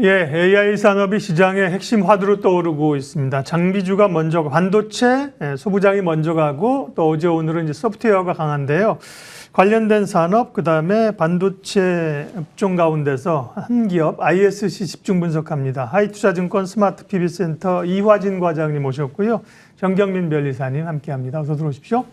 예, AI 산업이 시장의 핵심 화두로 떠오르고 있습니다. 장비주가 먼저, 반도체 소부장이 먼저 가고 또 어제 오늘은 이제 소프트웨어가 강한데요. 관련된 산업, 그다음에 반도체 업종 가운데서 한 기업 ISC 집중 분석합니다. 하이투자증권 스마트 PB센터 이화진 과장님 모셨고요. 정경민 변리사님 함께합니다. 어서 들어오십시오.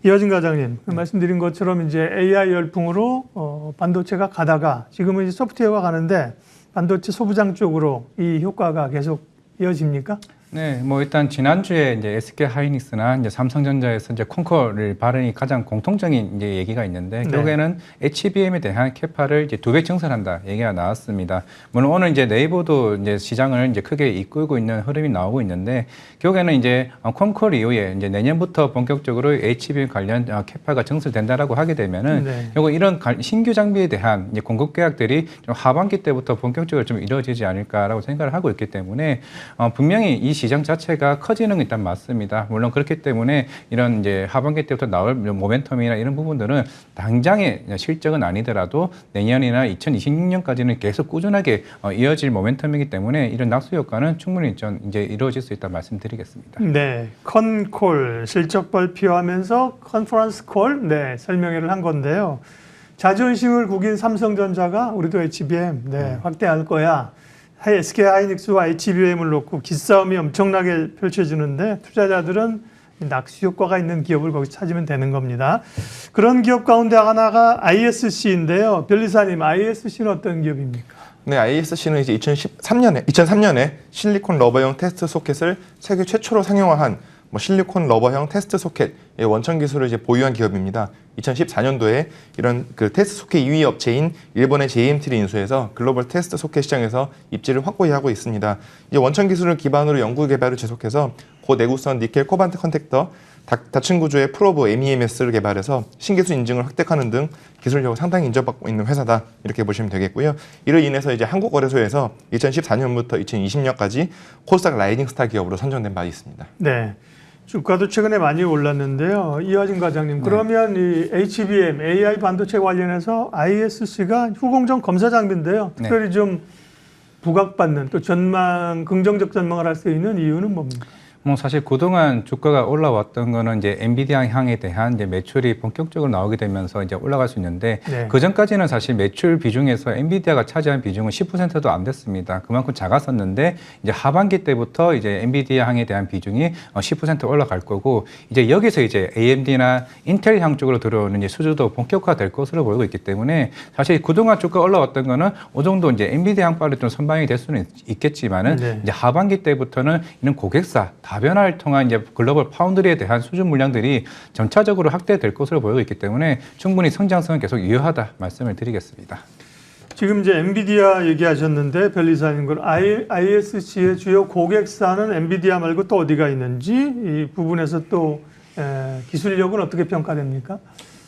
이화진 과장님, 말씀드린 것처럼 이제 AI 열풍으로 반도체가 가다가 지금은 이제 소프트웨어가 가는데 반도체 소부장 쪽으로 이 효과가 계속 이어집니까? 네, 뭐 일단 지난주에 이제 SK 하이닉스나 이제 삼성전자에서 이제 콘코를 발언이 가장 공통적인 이제 얘기가 있는데, 결국에는 HBM에 대한 캐파를 이제 2배 증설한다 얘기가 나왔습니다. 물론 오늘 이제 네이버도 이제 시장을 이제 크게 이끌고 있는 흐름이 나오고 있는데, 결국에는 이제 콘콜 이후에 이제 내년부터 본격적으로 HBM 관련 캐파가 증설된다라고 하게 되면은 결국 이런 신규 장비에 대한 이제 공급 계약들이 좀 하반기 때부터 본격적으로 좀 이루어지지 않을까라고 생각을 하고 있기 때문에 분명히 이 시장 자체가 커지는 건 일단 맞습니다. 물론 그렇기 때문에 이런 이제 하반기 때부터 나올 모멘텀이나 이런 부분들은 당장의 실적은 아니더라도 내년이나 2026년까지는 계속 꾸준하게 이어질 모멘텀이기 때문에 이런 낙수 효과는 충분히 좀 이제 이루어질 수 있다 말씀드리겠습니다. 네, 컨콜 실적 발표하면서 컨퍼런스 콜 설명회를 한 건데요. 자존심을 구긴 삼성전자가 우리도 HBM 확대할 거야. SK 하이닉스와 HBM을 놓고 기싸움이 엄청나게 펼쳐지는데 투자자들은 낙수 효과가 있는 기업을 거기 찾으면 되는 겁니다. 그런 기업 가운데 하나가 ISC인데요. 변리사님, ISC는 어떤 기업입니까? 네, ISC는 이제 2003년에 실리콘 러버형 테스트 소켓을 세계 최초로 상용화한 실리콘 러버형 테스트 소켓의 원천 기술을 이제 보유한 기업입니다. 2014년도에 이런 그 테스트 소켓 2위 업체인 일본의 JMT를 인수해서 글로벌 테스트 소켓 시장에서 입지를 확고히 하고 있습니다. 이 원천 기술을 기반으로 연구 개발을 지속해서 고내구성 니켈 코반트 컨택터, 다층 구조의 프로브 MEMS를 개발해서 신기술 인증을 획득하는 등 기술력을 상당히 인정받고 있는 회사다, 이렇게 보시면 되겠고요. 이로 인해서 이제 한국거래소에서 2014년부터 2020년까지 코스닥 라이징 스타 기업으로 선정된 바 있습니다. 네. 주가도 최근에 많이 올랐는데요. 이화진 과장님, 그러면 이 HBM, AI 반도체 관련해서 ISC가 후공정 검사 장비인데요. 특별히 좀 부각받는 또 전망, 긍정적 전망을 할 수 있는 이유는 뭡니까? 뭐 사실 그동안 주가가 올라왔던 거는 이제 엔비디아 향에 대한 이제 매출이 본격적으로 나오게 되면서 이제 올라갈 수 있는데, 그 전까지는 사실 매출 비중에서 엔비디아가 차지한 비중은 10%도 안 됐습니다. 그만큼 작았었는데 이제 하반기 때부터 이제 엔비디아 향에 대한 비중이 10% 올라갈 거고, 이제 여기서 이제 AMD나 인텔 향 쪽으로 들어오는 이제 수주도 본격화될 것으로 보이고 있기 때문에 사실 그동안 주가 올라왔던 거는 어느 정도 이제 엔비디아 향발이 좀 선방이 될 수는 있겠지만은 이제 하반기 때부터는 이런 고객사 다변화를 통한 이제 글로벌 파운드리에 대한 수준 물량들이 점차적으로 확대될 것으로 보이고 있기 때문에 충분히 성장성은 계속 유효하다 말씀을 드리겠습니다. 지금 이제 엔비디아 얘기하셨는데 변리사님, ISC의 주요 고객사는 엔비디아 말고 또 어디가 있는지 이 부분에서 또 기술력은 어떻게 평가됩니까?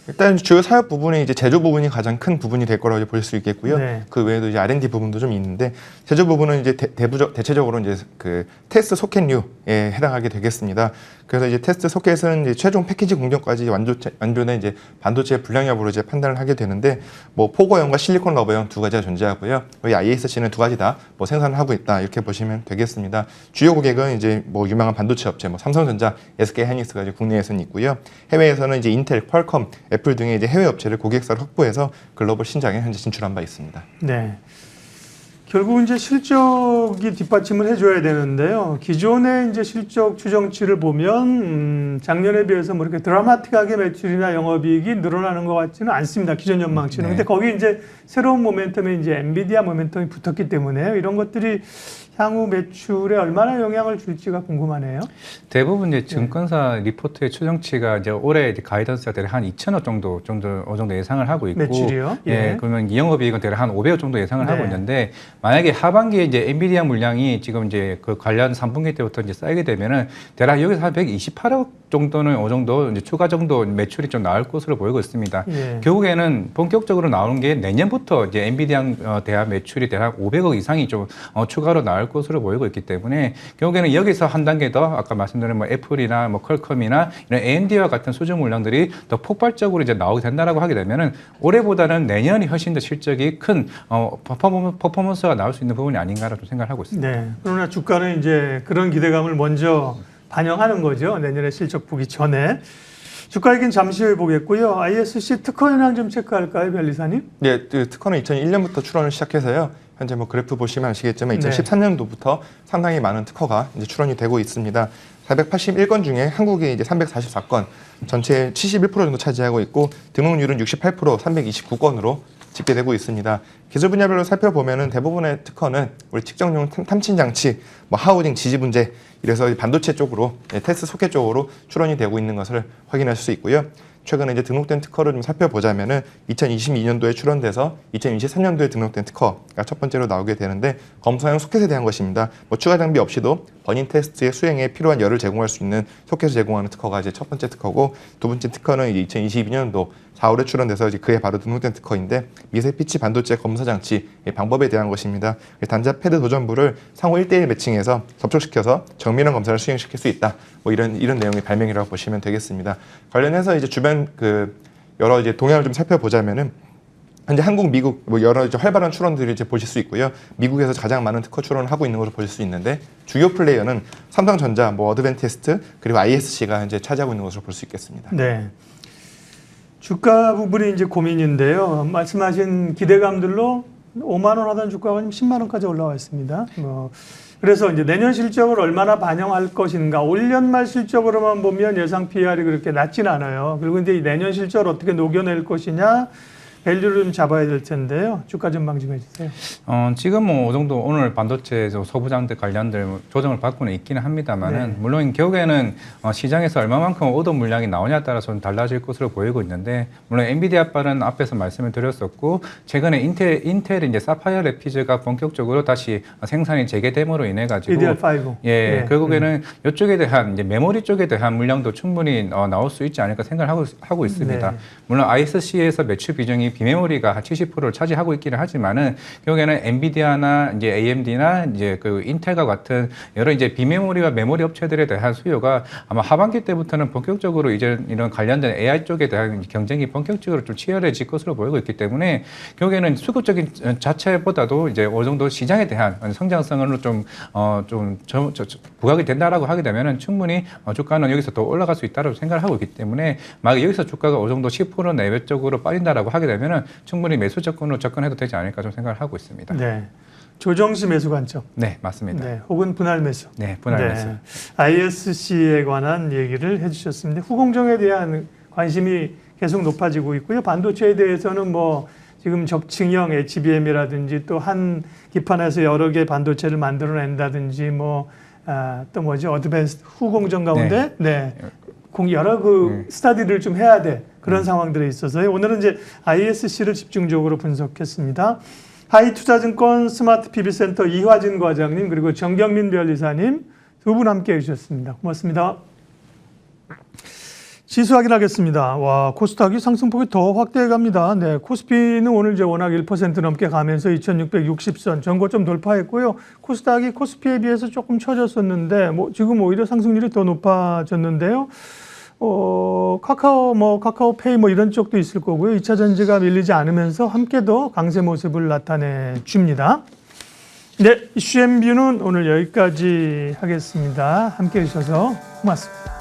일단 주요 사업 부분이 이제 제조 부분이 가장 큰 부분이 될 거라고 볼 수 있겠고요. 그 외에도 이제 R&D 부분도 좀 있는데, 제조 부분은 이제 대체적으로 이제 그 테스트 소켓류에 해당하게 되겠습니다. 그래서 이제 테스트 소켓은 이제 최종 패키지 공정까지 완료된 이제 반도체 불량 여부로 이제 판단을 하게 되는데, 뭐 포거형과 실리콘 러버형 두 가지가 존재하고요. 여기 ISC는 두 가지 다 뭐 생산을 하고 있다, 이렇게 보시면 되겠습니다. 주요 고객은 이제 뭐 유명한 반도체 업체, 뭐 삼성전자, SK 하이닉스가 이제 국내에서는 있고요. 해외에서는 이제 인텔, 퀄컴, 애플 등의 이제 해외 업체를 고객사로 확보해서 글로벌 시장에 현재 진출한 바 있습니다. 네. 결국 이제 실적이 뒷받침을 해줘야 되는데요. 기존의 이제 실적 추정치를 보면 작년에 비해서 뭐 이렇게 드라마틱하게 매출이나 영업이익이 늘어나는 것 같지는 않습니다. 기존 전망치는. 근데 거기 이제 새로운 모멘텀에 이제 엔비디아 모멘텀이 붙었기 때문에 이런 것들이 향후 매출에 얼마나 영향을 줄지가 궁금하네요. 대부분 이제 증권사 리포트의 추정치가 이제 올해 이제 가이던스가 대략 한 2천억 정도 어느 정도 예상을 하고 있고, 매출이요? 그러면 영업이익은 대략 한 500억 정도 예상을 하고 있는데, 만약에 하반기에 이제 엔비디아 물량이 지금 이제 그 관련 3분기 때부터 이제 쌓이게 되면은 대략 여기서 한 128억 정도는 어느 정도 이제 추가 정도 매출이 좀 나올 것으로 보이고 있습니다. 예. 결국에는 본격적으로 나오는 게 내년부터 이제 엔비디아 대한 매출이 대략 500억 이상이 좀 추가로 나올 것으로 보이고 있기 때문에 결국에는 여기서 한 단계 더 아까 말씀드린 뭐 애플이나 뭐 퀄컴이나 이런 AMD와 같은 수준 물량들이 더 폭발적으로 이제 나오게 된다라고 하게 되면은 올해보다는 내년이 훨씬 더 실적이 큰 퍼포먼스가 나올 수 있는 부분이 아닌가라고 생각을 하고 있습니다. 네. 그러나 주가는 이제 그런 기대감을 먼저 반영하는 거죠. 내년에 실적 보기 전에. 주가 얘기는 잠시 후에 보겠고요. ISC 특허 현황 좀 체크할까요, 변리사님? 네, 그 특허는 2001년부터 출원을 시작해서요. 현재 뭐 그래프 보시면 아시겠지만 네. 2013년도부터 상당히 많은 특허가 이제 출원이 되고 있습니다. 481건 중에 한국이 이제 344건, 전체의 71% 정도 차지하고 있고 등록률은 68%, 329건으로 집계되고 있습니다. 기술 분야별로 살펴보면은 대부분의 특허는 우리 측정용 탐진 장치, 뭐 하우징 지지 문제, 이래서 반도체 쪽으로 테스트 소켓 쪽으로 출원이 되고 있는 것을 확인할 수 있고요. 최근에 이제 등록된 특허를 좀 살펴보자면은 2022년도에 출원돼서 2023년도에 등록된 특허가 첫 번째로 나오게 되는데 검사용 소켓에 대한 것입니다. 뭐 추가 장비 없이도 버닝 테스트의 수행에 필요한 열을 제공할 수 있는 소켓을 제공하는 특허가 이제 첫 번째 특허고, 두 번째 특허는 이제 2022년도 4월에 출원돼서 이제 그해 바로 등록된 특허인데 미세 피치 반도체 검사 장치 방법에 대한 것입니다. 단자 패드 도전부를 상호 1:1 매칭해서 접촉시켜서 정밀한 검사를 수행시킬 수 있다. 뭐 이런 내용의 발명이라고 보시면 되겠습니다. 관련해서 이제 주변 그 여러 이제 동향을 좀 살펴보자면은 현재 한국, 미국 뭐 여러 이제 활발한 출원들이 이제 보실 수 있고요. 미국에서 가장 많은 특허 출원을 하고 있는 것으로 보실 수 있는데 주요 플레이어는 삼성전자, 뭐 어드밴티스트 그리고 ISC가 현재 차지하고 있는 것으로 볼 수 있겠습니다. 네. 주가 부분이 이제 고민인데요. 말씀하신 기대감들로 5만 원 하던 주가가 지금 10만 원까지 올라와 있습니다. 그래서 이제 내년 실적을 얼마나 반영할 것인가. 올 연말 실적으로만 보면 예상 PR이 그렇게 낮진 않아요. 그리고 이제 내년 실적을 어떻게 녹여낼 것이냐, 밸류를 좀 잡아야 될 텐데요. 주가 전망 좀 해주세요. 지금 뭐, 이 정도 오늘 반도체 소부장들 관련들 조정을 받고는 있기는 합니다만은, 네. 물론 결국에는 시장에서 얼마만큼 오더 물량이 나오냐에 따라서는 달라질 것으로 보이고 있는데, 물론 엔비디아 발은 앞에서 말씀을 드렸었고, 최근에 인텔이 이제 사파이어 래피즈가 본격적으로 다시 생산이 재개됨으로 인해가지고, DDR5. 예, 네. 결국에는 이쪽에 대한 이제 메모리 쪽에 대한 물량도 충분히 나올 수 있지 않을까 생각을 하고 있습니다. 네. 물론 ISC에서 매출 비중이 비메모리가 한 70%를 차지하고 있기는 하지만은 결국에는 엔비디아나 이제 AMD나 이제 그 인텔과 같은 여러 이제 비메모리와 메모리 업체들에 대한 수요가 아마 하반기 때부터는 본격적으로 이제 이런 관련된 AI 쪽에 대한 경쟁이 본격적으로 좀 치열해질 것으로 보이고 있기 때문에 결국에는 수급적인 자체보다도 이제 어느 정도 시장에 대한 성장성으로 좀 부각이 된다라고 하게 되면은 충분히 주가는 여기서 더 올라갈 수 있다고 생각을 하고 있기 때문에 만약 여기서 주가가 어느 정도 10% 내외적으로 빠진다라고 하게 되면은 충분히 매수 접근으로 접근해도 되지 않을까 좀 생각을 하고 있습니다. 네. 조정시 매수 관점. 네, 맞습니다. 네. 혹은 분할 매수. 네, 분할 매수. ISC에 관한 얘기를 해주셨습니다. 후공정에 대한 관심이 계속 높아지고 있고요. 반도체에 대해서는 뭐 지금 적층형 HBM이라든지 또 한 기판에서 여러 개 반도체를 만들어낸다든지 또 뭐지 어드밴스 후공정 가운데 여러 스타디를 좀 해야 돼. 그런 상황들에 있어서요. 오늘은 이제 ISC를 집중적으로 분석했습니다. 하이투자증권 스마트 PB센터 이화진 과장님 그리고 정경민 변리사님 두 분 함께 해주셨습니다. 고맙습니다. 지수 확인하겠습니다. 와, 코스닥이 상승폭이 더 확대해 갑니다. 네, 코스피는 오늘 이제 워낙 1% 넘게 가면서 2660선 전고점 돌파했고요. 코스닥이 코스피에 비해서 조금 처졌었는데 지금 오히려 상승률이 더 높아졌는데요. 카카오페이 이런 쪽도 있을 거고요. 2차 전지가 밀리지 않으면서 함께 더 강세 모습을 나타내 줍니다. 네, 이슈 앤뷰는 오늘 여기까지 하겠습니다. 함께 해주셔서 고맙습니다.